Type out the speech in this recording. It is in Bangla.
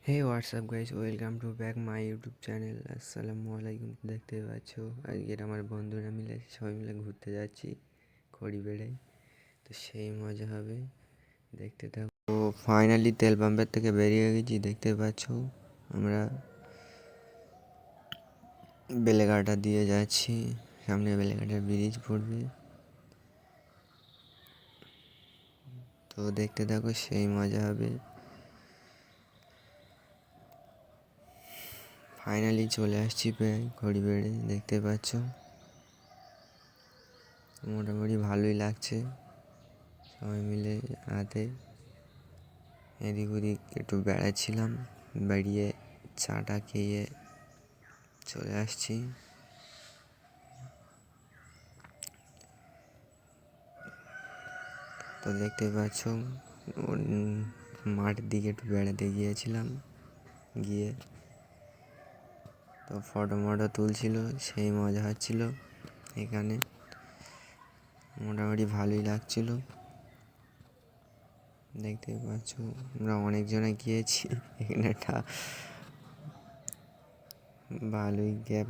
Hey WhatsApp guys, welcome to back my YouTube channel. আসসালামু আলাইকুম। দেখতে পাচ্ছ আজকের আমার বন্ধুরা মিলে সবাই মিলে ঘুরতে যাচ্ছি খড়িবেড়ে। তো সেই মজা হবে, দেখতে থাকো। তো ফাইনালি তেল পাম্পের থেকে বেরিয়ে গেছি, দেখতে পাচ্ছ আমরা বেলেঘাটা দিয়ে যাচ্ছি। সামনে বেলেঘাটার ব্রিজ পড়বে, তো দেখতে থাকো, সেই মজা হবে। ফাইনালি চলে আসছি প্রায় খড়িবেড়ে, দেখতে পাচ্ছ মোটামুটি ভালোই লাগছে। সবাই মিলে রাতে এদিক ওদিক একটু বেড়াচ্ছিলাম, বেরিয়ে চাটা খেয়ে চলে আসছি। তো দেখতে পাচ্ছ মাঠের দিকে একটু বেড়াতে গিয়েছিলাম, গিয়ে তো ফটো মটো তুলছিল, সেই মজা হচ্ছিল। এখানে মোটামুটি ভালোই লাগছিল, দেখতে পাচ্ছ আমরা অনেকজনে গিয়েছি। এখানে একটা ভালোই গ্যাপ